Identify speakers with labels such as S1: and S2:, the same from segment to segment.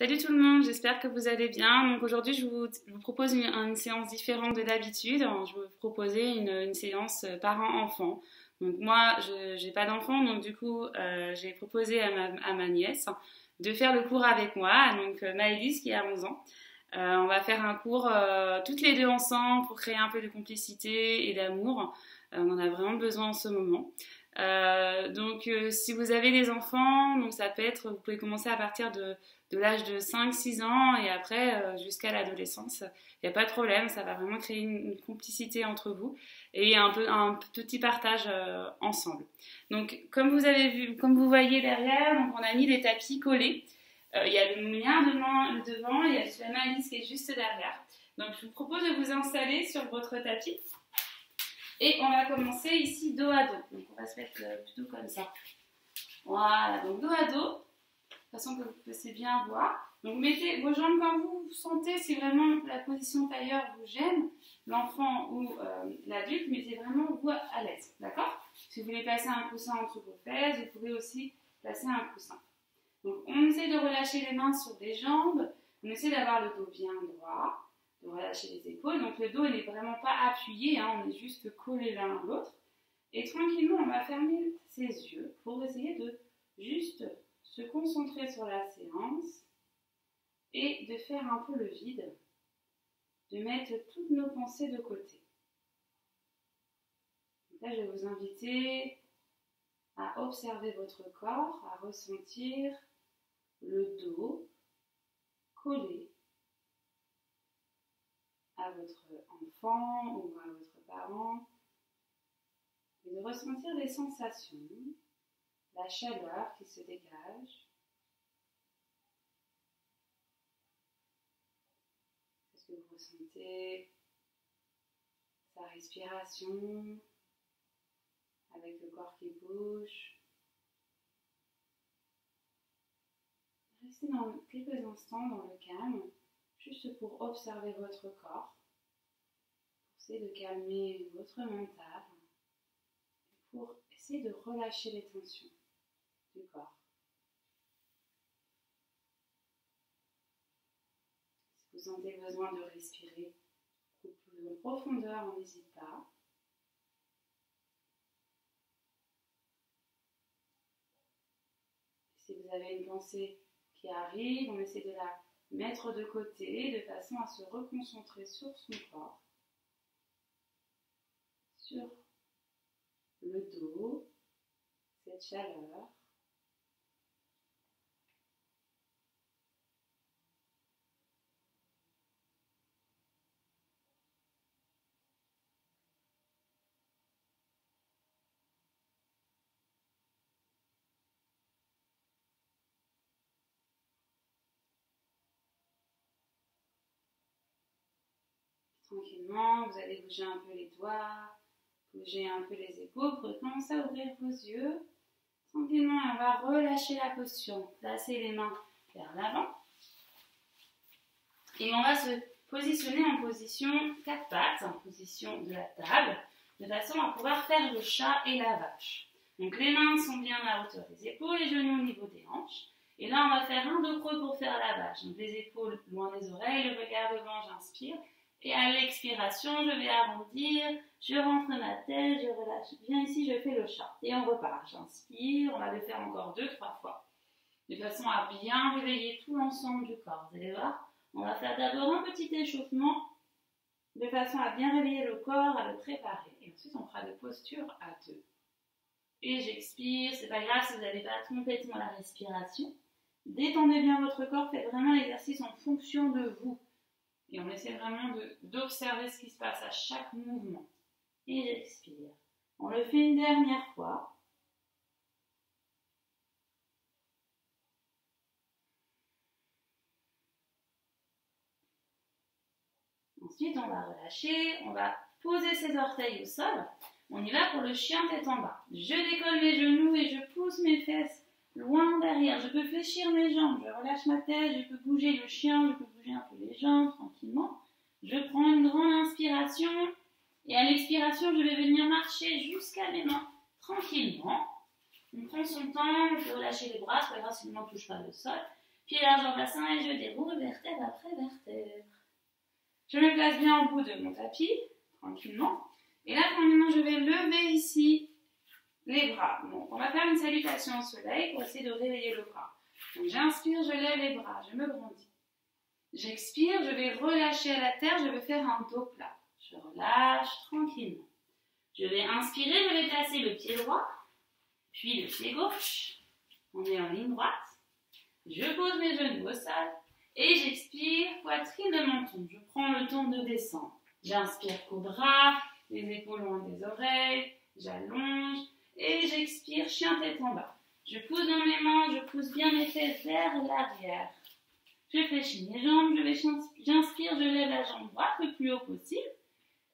S1: Salut tout le monde, j'espère que vous allez bien. Donc aujourd'hui, je vous propose une séance différente de d'habitude. Je vais vous proposer une séance parents-enfants. Donc moi, je n'ai pas d'enfant, donc du coup, j'ai proposé à ma nièce de faire le cours avec moi, donc Maëlys qui a 11 ans. On va faire un cours toutes les deux ensemble pour créer un peu de complicité et d'amour. On en a vraiment besoin en ce moment. Si vous avez des enfants, donc ça peut être, vous pouvez commencer à partir de l'âge de 5-6 ans et après jusqu'à l'adolescence. Il n'y a pas de problème, ça va vraiment créer une complicité entre vous et un petit partage ensemble. Donc comme vous avez vu, comme vous voyez derrière, donc on a mis des tapis collés. Il y a le mien devant, il y a celui de Maëlys qui est juste derrière. Donc je vous propose de vous installer sur votre tapis. Et on va commencer ici dos à dos. Donc on va se mettre plutôt comme ça. Voilà, donc dos à dos, de façon que vous puissiez bien voir. Donc mettez vos jambes comme vous sentez, si vraiment la position tailleur vous gêne, l'enfant ou l'adulte, mettez vraiment vous à l'aise, d'accord? Si vous voulez placer un coussin entre vos fesses, vous pouvez aussi placer un coussin. Donc on essaie de relâcher les mains sur les jambes, on essaie d'avoir le dos bien droit, de relâcher les épaules. Donc le dos n'est vraiment pas appuyé, hein, on est juste collé l'un à l'autre. Et tranquillement, on va fermer ses yeux pour essayer de juste se concentrer sur la séance et de faire un peu le vide, de mettre toutes nos pensées de côté. Donc là, je vais vous inviter à observer votre corps, à ressentir le dos collé à votre enfant ou à votre parent et de ressentir les sensations, la chaleur qui se dégage. Est-ce que vous ressentez sa respiration avec le corps qui bouge? Restez dans quelques instants dans le calme, juste pour observer votre corps, pour essayer de calmer votre mental, pour essayer de relâcher les tensions du corps. Si vous sentez besoin de respirer plus en profondeur, on n'hésite pas. Si vous avez une pensée qui arrive, on essaie de la mettre de côté de façon à se reconcentrer sur son corps, sur le dos, cette chaleur. Tranquillement, vous allez bouger un peu les doigts, bouger un peu les épaules pour commencer à ouvrir vos yeux. Tranquillement, on va relâcher la posture. Placer les mains vers l'avant. Et on va se positionner en position 4 pattes, en position de la table, de façon à pouvoir faire le chat et la vache. Donc les mains sont bien à la hauteur des épaules, les genoux au niveau des hanches. Et là, on va faire un dos creux pour faire la vache. Donc les épaules loin des oreilles, le regard devant, j'inspire. Et à l'expiration, je vais arrondir, je rentre ma tête, je relâche. Viens ici, je fais le chat. Et on repart. J'inspire, on va le faire encore 2-3 fois. De façon à bien réveiller tout l'ensemble du corps. Vous allez voir, on va faire d'abord un petit échauffement, de façon à bien réveiller le corps, à le préparer. Et ensuite, on fera des postures à 2. Et j'expire, c'est pas grave si vous n'avez pas complètement la respiration. Détendez bien votre corps, faites vraiment l'exercice en fonction de vous. Et on essaie vraiment d'observer ce qui se passe à chaque mouvement. Et j'expire. On le fait une dernière fois. Ensuite, on va relâcher. On va poser ses orteils au sol. On y va pour le chien tête en bas. Je décolle mes genoux et je pousse mes fesses loin derrière. Je peux fléchir mes jambes. Je relâche ma tête. Je peux bouger le chien. Je peux bouger un peu les jambes tranquillement. Je prends une grande inspiration et à l'expiration, je vais venir marcher jusqu'à mes mains tranquillement. On prend son temps, on peut relâcher les bras, c'est pas grave si on ne touche pas le sol. Pied large en bassin et je déroule vertèbre après vertèbre. Je me place bien au bout de mon tapis, tranquillement. Et là, tranquillement, je vais lever ici les bras. Donc, on va faire une salutation au soleil pour essayer de réveiller le bras. Donc, j'inspire, je lève les bras, je me grandis. J'expire, je vais relâcher à la terre, je vais faire un dos plat. Je relâche tranquillement. Je vais inspirer, je vais placer le pied droit, puis le pied gauche. On est en ligne droite. Je pose mes genoux au sol et j'expire, poitrine de menton. Je prends le temps de descendre. J'inspire cobra, les épaules loin des oreilles, j'allonge et j'expire, chien tête en bas. Je pousse dans mes mains, je pousse bien mes fesses vers l'arrière. Je fléchis mes jambes, j'inspire, je lève la jambe droite le plus haut possible.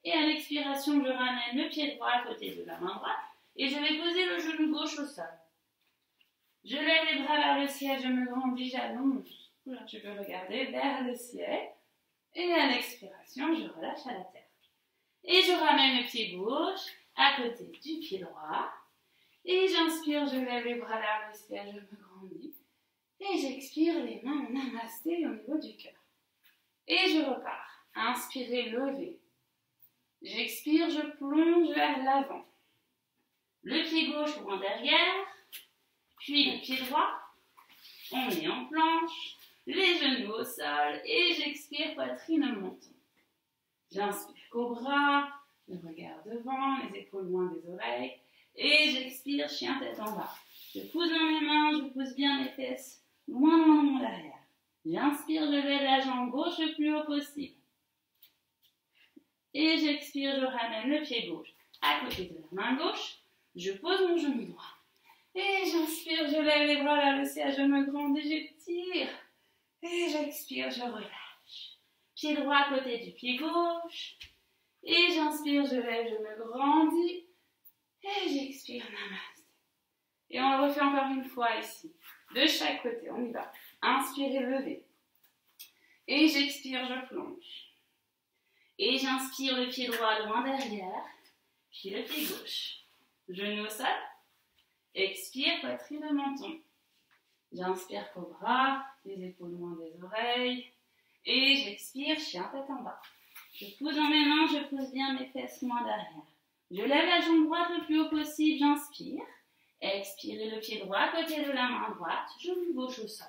S1: Et à l'expiration, je ramène le pied droit à côté de la main droite et je vais poser le genou gauche au sol. Je lève les bras vers le ciel, je me grandis, j'allonge. Je peux regarder vers le ciel. Et à l'expiration, je relâche à la terre. Et je ramène le pied gauche à côté du pied droit. Et j'inspire, je lève les bras vers le ciel, je me grandis. Et j'expire, les mains en namasté au niveau du cœur. Et je repars. Inspirez, levez. J'expire, je plonge vers l'avant. Le pied gauche loin derrière. Puis le pied droit. On est en planche. Les genoux au sol. Et j'expire, poitrine menton. J'inspire cobra. Le regard devant, les épaules loin des oreilles. Et j'expire, chien tête en bas. Je pousse dans mes mains, je pousse bien mes fesses. Loin derrière. J'inspire, je lève la jambe gauche le plus haut possible. Et j'expire, je ramène le pied gauche à côté de la main gauche. Je pose mon genou droit. Et j'inspire, je lève les bras vers le ciel, je me grandis, j'étire. Et j'expire, je relâche. Pied droit à côté du pied gauche. Et j'inspire, je lève, je me grandis. Et j'expire, namaste. Et on le refait encore une fois ici. De chaque côté, on y va. Inspirez, levez. Et j'expire, je plonge. Et j'inspire le pied droit loin derrière, puis le pied gauche. Genou au sol. Expire, poitrine de menton. J'inspire cobra, les épaules loin des oreilles. Et j'expire, chien tête en bas. Je pousse dans mes mains, je pousse bien mes fesses loin derrière. Je lève la jambe droite le plus haut possible, j'inspire. Expirez le pied droit à côté de la main droite, genou gauche au sol.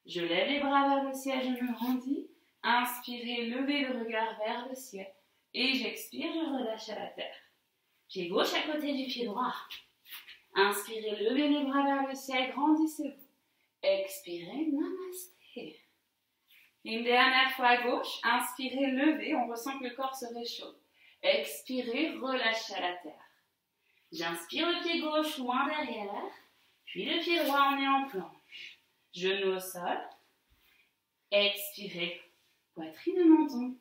S1: Je lève les bras vers le ciel, je me grandis. Inspirez, levez le regard vers le ciel. Et j'expire, je relâche à la terre. Pied gauche à côté du pied droit. Inspirez, levez les bras vers le ciel, grandissez-vous. Expirez, namasté. Une dernière fois à gauche. Inspirez, levez, on ressent que le corps se réchauffe. Expirez, relâchez à la terre. J'inspire le pied gauche loin derrière, puis le pied droit, on est en planche. Genou au sol. Expirez, poitrine menton.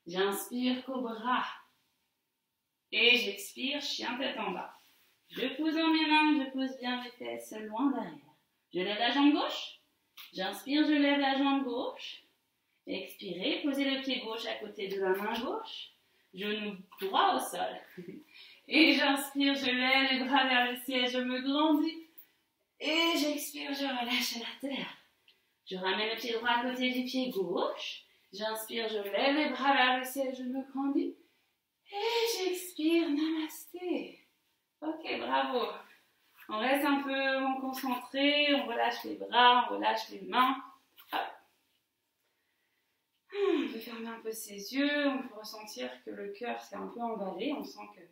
S1: J'inspire, cobra. Et j'expire, chien tête en bas. Je pousse dans mes mains, je pousse bien mes fesses loin derrière. Je lève la jambe gauche. J'inspire, je lève la jambe gauche. Expirez, posez le pied gauche à côté de la main gauche. Genou droit au sol. Et j'inspire, je lève les bras vers le ciel, je me grandis. Et j'expire, je relâche à la terre. Je ramène le pied droit à côté du pied gauche. J'inspire, je lève les bras vers le ciel, je me grandis. Et j'expire, namasté. Ok, bravo. On reste un peu concentré, on relâche les bras, on relâche les mains. Hop. On peut fermer un peu ses yeux, on peut ressentir que le cœur s'est un peu emballé. On sent que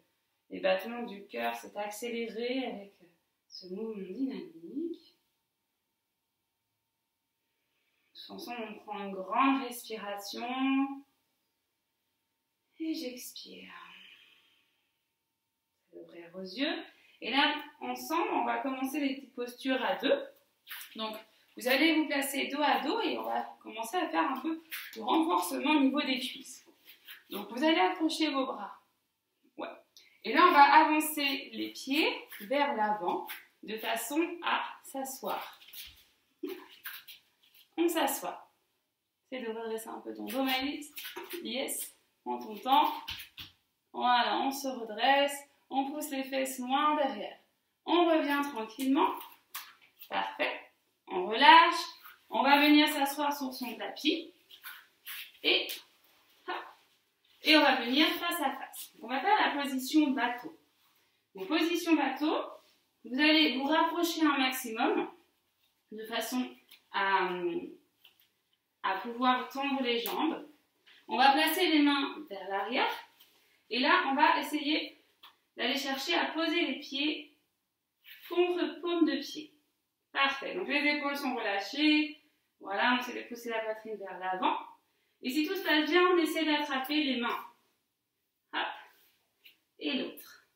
S1: les battements du cœur s'est accéléré avec ce mouvement dynamique. Ensemble, on prend une grande respiration. Et j'expire. Ça va ouvrir vos yeux. Et là, ensemble, on va commencer les petites postures à deux. Donc, vous allez vous placer dos à dos et on va commencer à faire un peu de renforcement au niveau des cuisses. Donc, vous allez accrocher vos bras. Ouais. Et là, on va avancer les pieds vers l'avant de façon à s'asseoir. On s'assoit. C'est de redresser un peu ton dos, Maëlys. Yes. Prends ton temps. Voilà, on se redresse. On pousse les fesses loin derrière. On revient tranquillement. Parfait. On relâche. On va venir s'asseoir sur son tapis et on va venir face à face. On va faire la position bateau. En position bateau, vous allez vous rapprocher un maximum de façon à pouvoir tendre les jambes. On va placer les mains vers l'arrière et là, on va essayer d'aller chercher à poser les pieds contre paume de pied. Parfait. Donc, les épaules sont relâchées. Voilà, on essaie de pousser la poitrine vers l'avant. Et si tout se passe bien, on essaie d'attraper les mains. Hop. Et l'autre.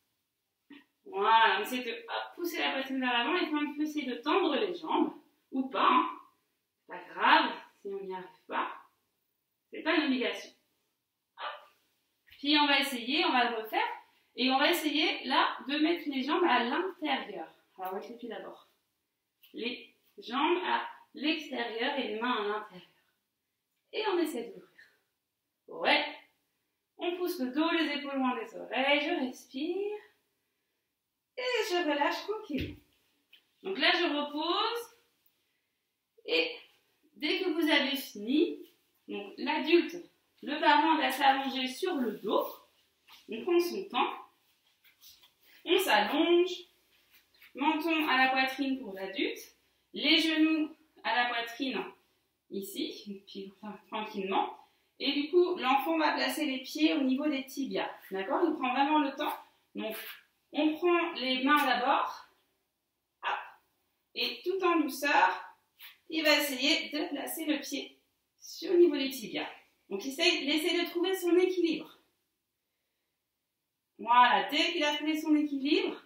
S1: Voilà, on essaie de pousser la poitrine vers l'avant et puis on peut essayer de tendre les jambes. Ou pas, hein. Pas grave, si on n'y arrive pas. C'est pas une obligation. Hop. Puis on va essayer, on va le refaire. Et on va essayer là de mettre les jambes à l'intérieur. Alors on va cliquer d'abord. Les jambes à l'extérieur et les mains à l'intérieur. Et on essaie d'ouvrir. Ouais. On pousse le dos, les épaules loin des oreilles. Je respire. Et je relâche tranquillement. Donc là, je repose. Et dès que vous avez fini, donc l'adulte, le parent va s'allonger sur le dos. On prend son temps. On s'allonge. Menton à la poitrine pour l'adulte. Les genoux à la poitrine ici, puis tranquillement. Et du coup, l'enfant va placer les pieds au niveau des tibias. D'accord? Il prend vraiment le temps. Donc, on prend les mains d'abord. Et tout en douceur, il va essayer de placer le pied sur le niveau des tibias. Donc, il essaie de trouver son équilibre. Voilà, dès qu'il a trouvé son équilibre,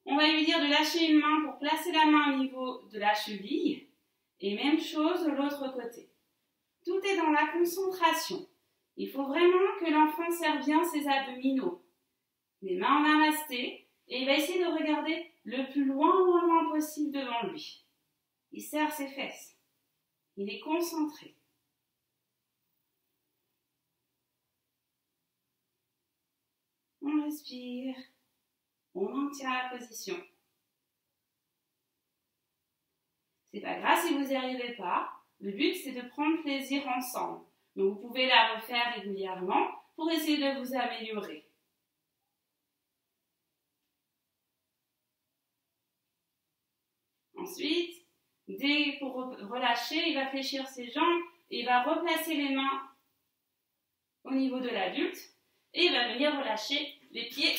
S1: on va lui dire de lâcher une main pour placer la main au niveau de la cheville. Et même chose de l'autre côté. Tout est dans la concentration. Il faut vraiment que l'enfant serre bien ses abdominaux. Les mains en namasté. Et il va essayer de regarder le plus loin possible devant lui. Il serre ses fesses. Il est concentré. On respire. On maintient la position. C'est pas grave si vous n'y arrivez pas. Le but, c'est de prendre plaisir ensemble. Donc, vous pouvez la refaire régulièrement pour essayer de vous améliorer. Ensuite, dès pour relâcher, il va fléchir ses jambes et il va replacer les mains au niveau de l'adulte et il va venir relâcher les pieds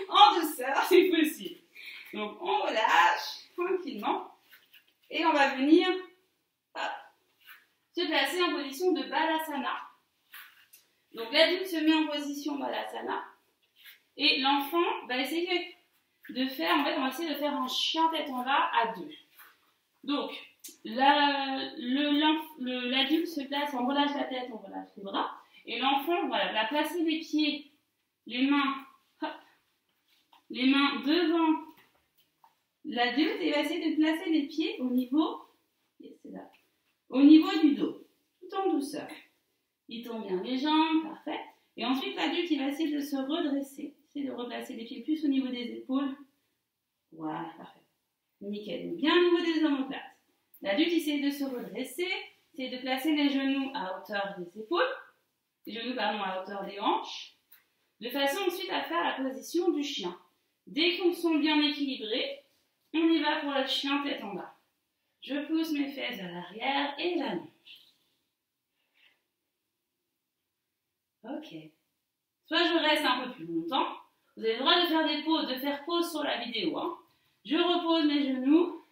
S1: en douceur, si possible. Donc, on relâche tranquillement et on va venir se placer en position de Balasana. Donc, l'adulte se met en position Balasana et l'enfant va essayer de faire, on va essayer de faire un chien tête en bas à deux. Donc, l'adulte se place, on relâche la tête, on relâche les bras. Et l'enfant, voilà, va placer les pieds, les mains devant l'adulte et va essayer de placer les pieds au niveau du dos, tout en douceur. Il tend bien les jambes, parfait. Et ensuite, l'adulte, il va essayer de se redresser. Essayer de replacer les pieds plus au niveau des épaules. Voilà, parfait. Nickel. Bien au niveau des omoplates. L'adulte essaie de se redresser, essaie de placer les genoux à hauteur des épaules, à hauteur des hanches, de façon ensuite à faire la position du chien. Dès qu'on se sent bien équilibré, on y va pour le chien tête en bas. Je pousse mes fesses vers l'arrière et j'allonge. Ok. Soit je reste un peu plus longtemps. Vous avez le droit de faire des pauses, de faire pause sur la vidéo. Hein. Je repose mes genoux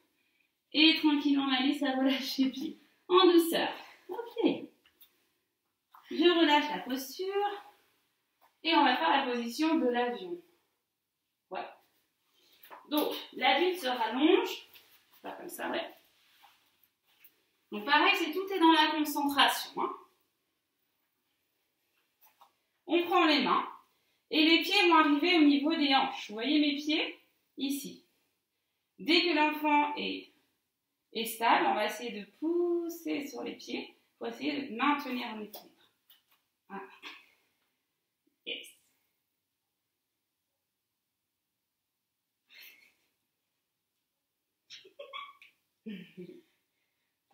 S1: et tranquillement Alice à relâcher les pieds en douceur. Ok. Je relâche la posture et on va faire la position de l'avion. Ouais. Donc, l'adulte se rallonge. Pas comme ça, ouais. Donc pareil, tout est dans la concentration. Hein. On prend les mains et les pieds vont arriver au niveau des hanches. Vous voyez mes pieds? Ici. Dès que l'enfant est stable, on va essayer de pousser sur les pieds pour essayer de maintenir l'équilibre. Voilà. Yes.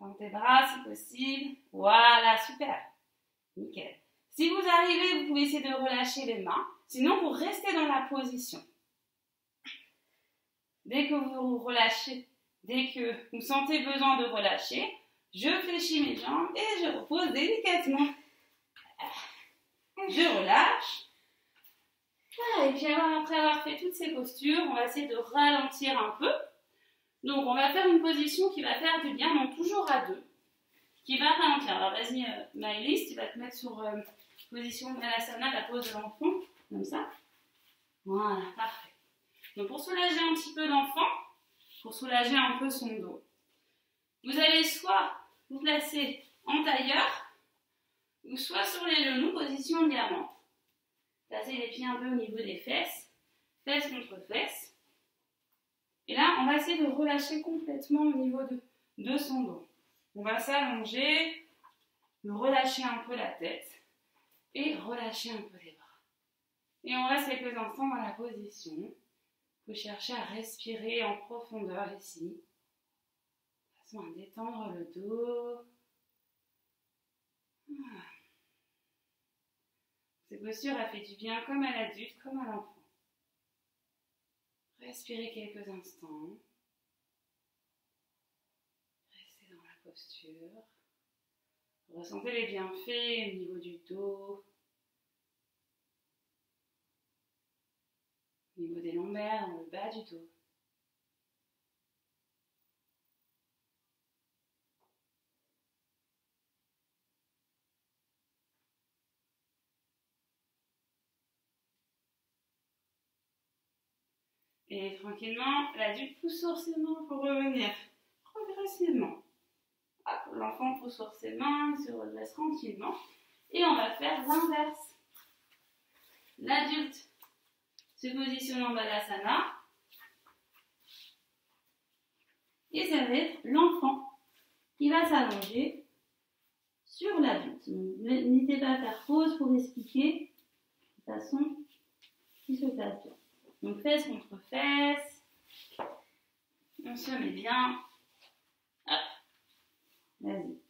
S1: Tends tes bras si possible. Voilà, super. Nickel. Si vous arrivez, vous pouvez essayer de relâcher les mains. Sinon, vous restez dans la position. Dès que vous relâchez, dès que vous sentez besoin de relâcher, je fléchis mes jambes et je repose délicatement. Je relâche. Voilà, et puis après avoir fait toutes ces postures, on va essayer de ralentir un peu. Donc, on va faire une position qui va faire du bien, donc toujours à deux, qui va ralentir. Alors, vas-y, Maëlys, tu vas te mettre sur position Balasana, la pose de l'enfant, comme ça. Voilà, parfait. Donc, pour soulager un petit peu l'enfant, pour soulager un peu son dos, vous allez soit vous placer en tailleur, ou soit sur les genoux, position diamant. Placez les pieds un peu au niveau des fesses, fesses contre fesses. Et là, on va essayer de relâcher complètement au niveau de son dos. On va s'allonger, relâcher un peu la tête et relâcher un peu les bras. Et on reste quelques instants dans la position. Vous cherchez à respirer en profondeur ici, de façon à détendre le dos. Voilà. Cette posture a fait du bien comme à l'adulte, comme à l'enfant. Respirez quelques instants. Restez dans la posture. Ressentez les bienfaits au niveau du dos, au niveau des lombaires, dans le bas du dos. Et tranquillement, l'adulte pousse sur ses mains pour revenir progressivement. L'enfant pousse sur ses mains, il se redresse tranquillement. Et on va faire l'inverse. L'adulte se positionne en Balasana. Et ça va être l'enfant qui va s'allonger sur l'adulte. N'hésitez pas à faire pause pour expliquer de façon qui se place bien. Donc fesses contre fesses. On se met bien. Hop. Vas-y.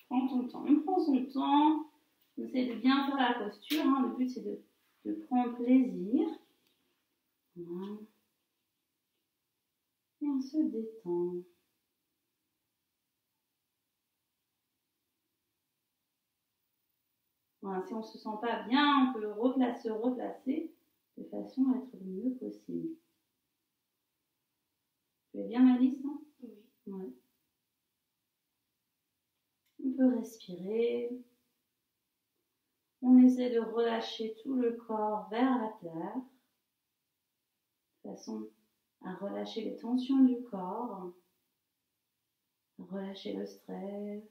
S1: Prends ton temps. On prend son temps. On essaie de bien faire la posture. Hein. Le but c'est de prendre plaisir. Voilà. Et on se détend. Voilà, si on ne se sent pas bien, on peut replacer de façon à être le mieux possible. Tu vas bien, Malice, non?
S2: Oui.
S1: Ouais. On peut respirer. On essaie de relâcher tout le corps vers la terre, de façon à relâcher les tensions du corps, à relâcher le stress.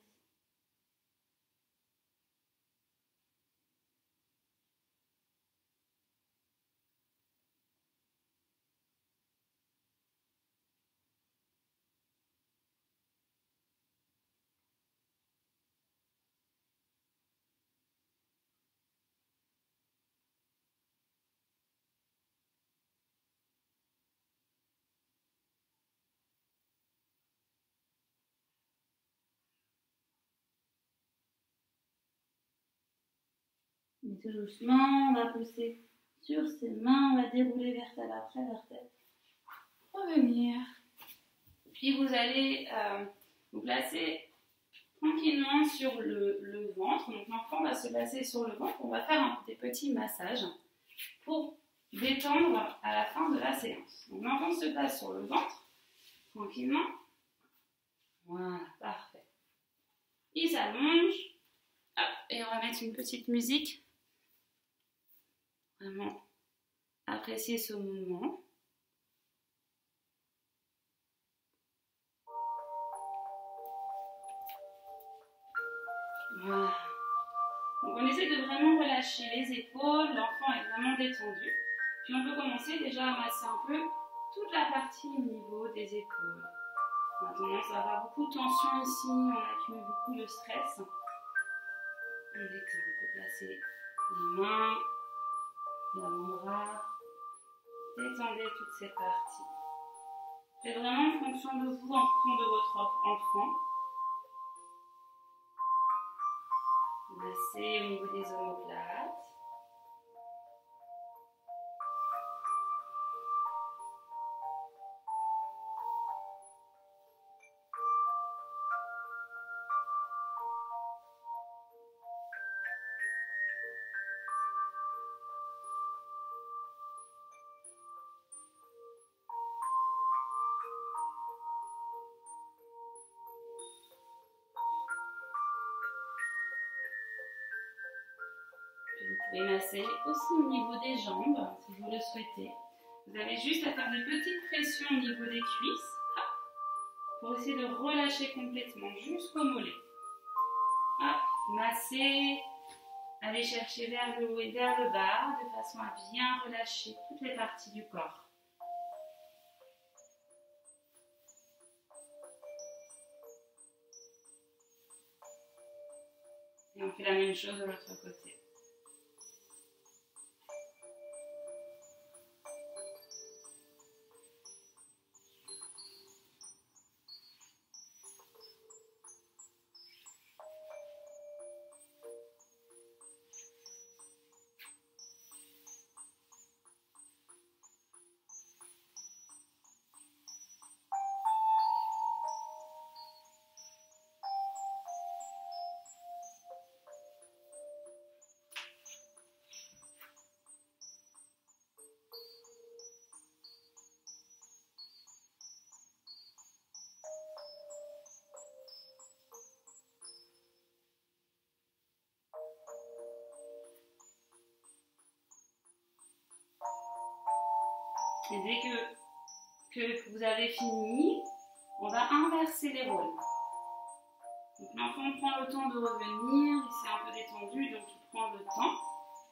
S1: Et tout doucement, on va pousser sur ses mains, on va dérouler vertèbre après vertèbre. Revenir. Puis vous allez vous placer tranquillement sur le ventre. Donc l'enfant va se placer sur le ventre. On va faire des petits massages pour détendre à la fin de la séance. Donc l'enfant se place sur le ventre, tranquillement. Voilà, parfait. Il s'allonge. Et on va mettre une petite musique. Vraiment apprécier ce mouvement. Voilà. Donc on essaie de vraiment relâcher les épaules, l'enfant est vraiment détendu. Puis on peut commencer déjà à masser un peu toute la partie au niveau des épaules. On a tendance à avoir beaucoup de tension ici, on accumule beaucoup de stress. On détend, on peut placer les mains, l'avant-bras, détendez toutes ces parties. Faites vraiment en fonction de vous, en fonction de votre enfant. Masser au niveau des omoplates. Vous pouvez masser aussi au niveau des jambes, si vous le souhaitez. Vous avez juste à faire des petites pressions au niveau des cuisses, pour essayer de relâcher complètement jusqu'au mollet. Hop, masser, allez chercher vers le haut et vers le bas, de façon à bien relâcher toutes les parties du corps. Et on fait la même chose de l'autre côté. Et dès que vous avez fini, on va inverser les rôles. Donc l'enfant prend le temps de revenir, il s'est un peu détendu, donc il prend le temps.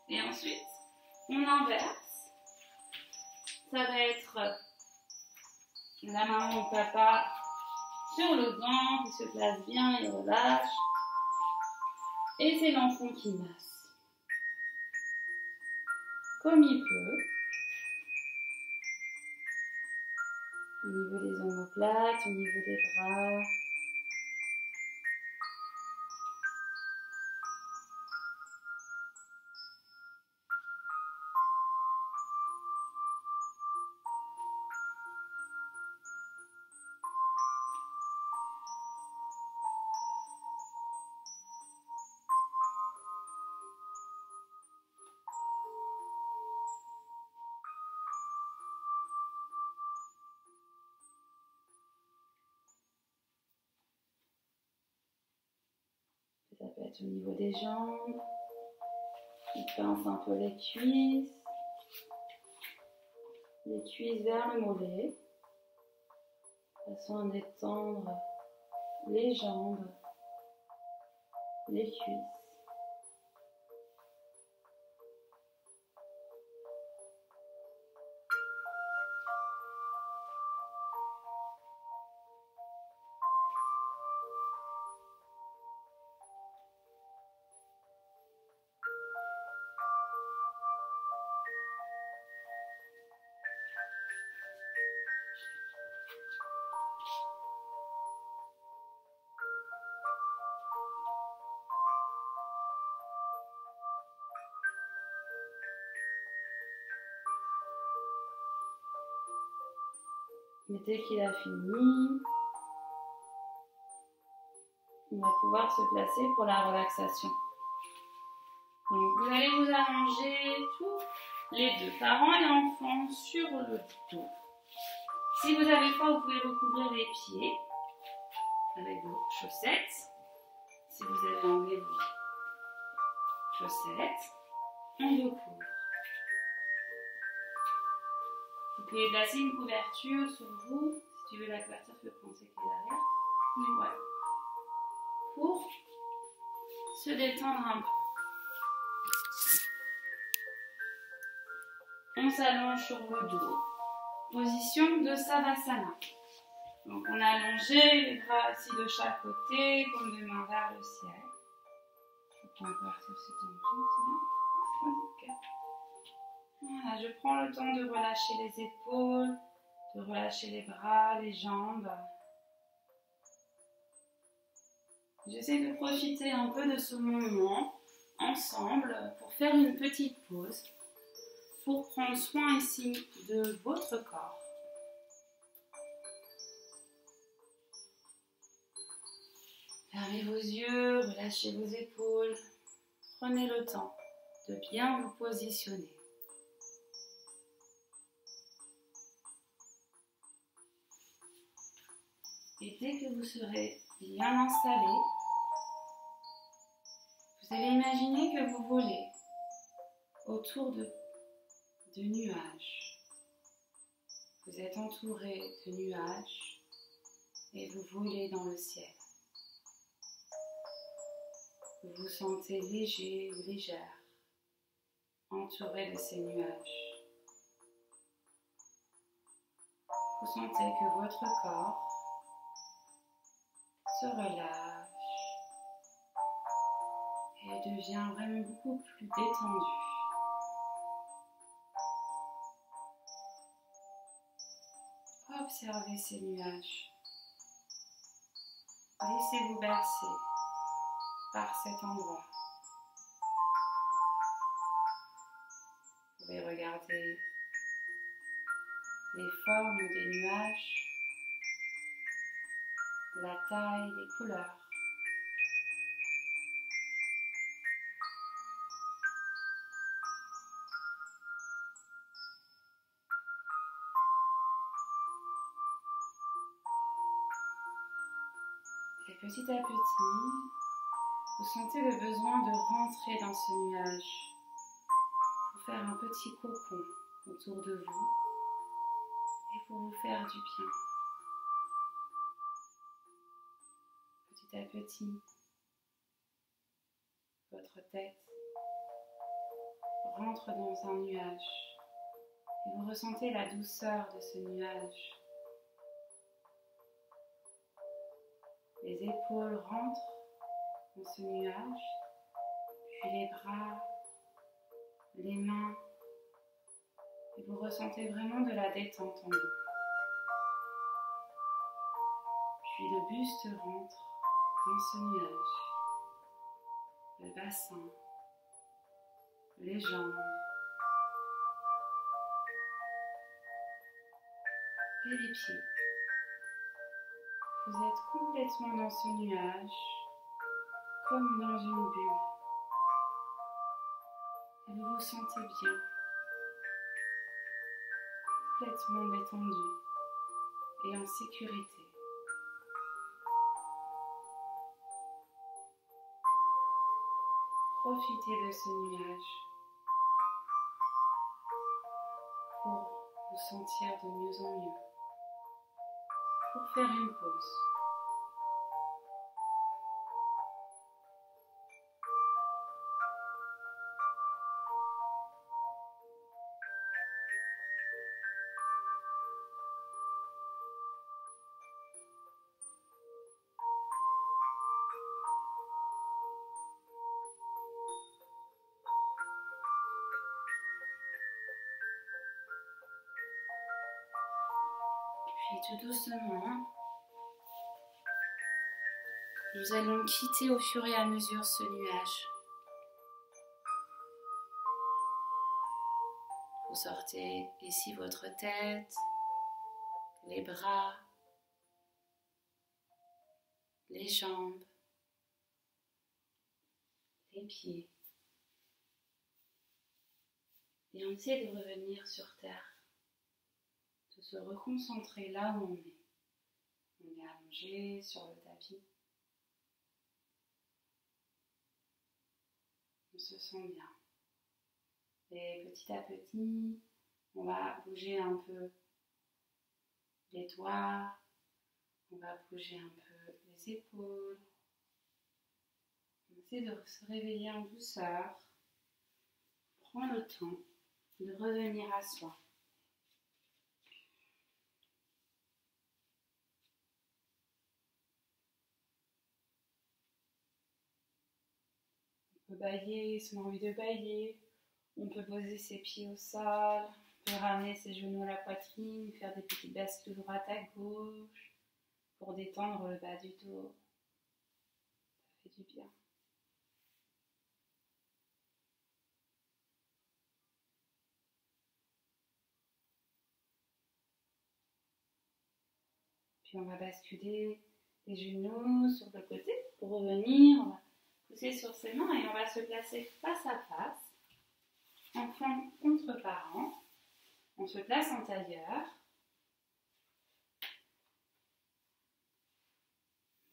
S1: Et ensuite, on inverse. Ça va être la maman ou papa sur le gant qui se place bien et relâche. Et c'est l'enfant qui masse. Comme il peut. Au niveau des omoplates, au niveau des bras. Ça peut être au niveau des jambes. On pince un peu les cuisses vers le mollet, de façon à détendre les jambes, les cuisses. Mais dès qu'il a fini, on va pouvoir se placer pour la relaxation. Donc vous allez vous allonger tous les deux, parents et enfants, sur le dos. Si vous avez froid, vous pouvez recouvrir les pieds avec vos chaussettes. Si vous avez enlevé vos chaussettes, on recouvre. Vous pouvez placer une couverture sur vous. Si tu veux la couverture, tu peux prendre celle qui est derrière. Ouais. Pour se détendre un peu. On s'allonge sur le dos. Position de Savasana. Donc on a allongé les bras assis de chaque côté, comme des mains vers le ciel. Je prends encore sur ce temps. Okay. Voilà, je prends le temps de relâcher les épaules, de relâcher les bras, les jambes. J'essaie de profiter un peu de ce moment ensemble pour faire une petite pause, pour prendre soin ici de votre corps. Fermez vos yeux, relâchez vos épaules, prenez le temps de bien vous positionner. Et dès que vous serez bien installé, vous allez imaginer que vous volez autour de nuages. Vous êtes entouré de nuages et vous volez dans le ciel. Vous vous sentez léger ou légère, entouré de ces nuages. Vous sentez que votre corps se relâche et devient vraiment beaucoup plus détendu. Observez ces nuages. Laissez-vous bercer par cet endroit. Vous pouvez regarder les formes des nuages, la taille, les couleurs. Et petit à petit, vous sentez le besoin de rentrer dans ce nuage pour faire un petit cocon autour de vous et pour vous faire du bien. Petit à petit, votre tête rentre dans un nuage et vous ressentez la douceur de ce nuage. Les épaules rentrent dans ce nuage, puis les bras, les mains, et vous ressentez vraiment de la détente en vous. Puis le buste rentre dans ce nuage, le bassin, les jambes et les pieds. Vous êtes complètement dans ce nuage, comme dans une bulle. Et vous vous sentez bien, complètement détendu et en sécurité. Profitez de ce nuage pour vous sentir de mieux en mieux, pour faire une pause. Puis tout doucement, nous allons quitter au fur et à mesure ce nuage. Vous sortez ici votre tête, les bras, les jambes, les pieds. Et on essaie de revenir sur terre, de se reconcentrer là où on est. On est allongé sur le tapis. On se sent bien. Et petit à petit, on va bouger un peu les doigts, on va bouger un peu les épaules. On essaie de se réveiller en douceur. Prends le temps de revenir à soi. On peut bâiller si on a envie de bâiller. On peut poser ses pieds au sol. On peut ramener ses genoux à la poitrine, faire des petites bascules droite à gauche pour détendre le bas du dos. du bien. Puis on va basculer les genoux sur le côté pour revenir. On va pousser sur ses mains et on va se placer face à face. Enfant contre parent. On se place en tailleur.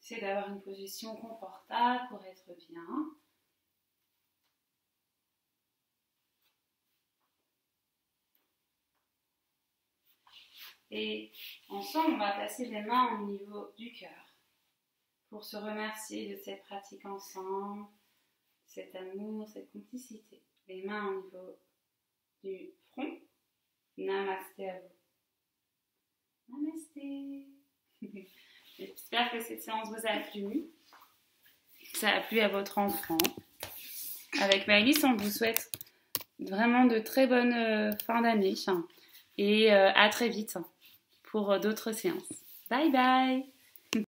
S1: Essayez d'avoir une position confortable pour être bien. Et ensemble, on va placer les mains au niveau du cœur pour se remercier de cette pratique ensemble, cet amour, cette complicité. Les mains au niveau du front. Namasté à vous. Namasté. J'espère que cette séance vous a plu. Que ça a plu à votre enfant. Avec Maëlys, on vous souhaite vraiment de très bonnes fins d'année. Et à très vite pour d'autres séances. Bye bye!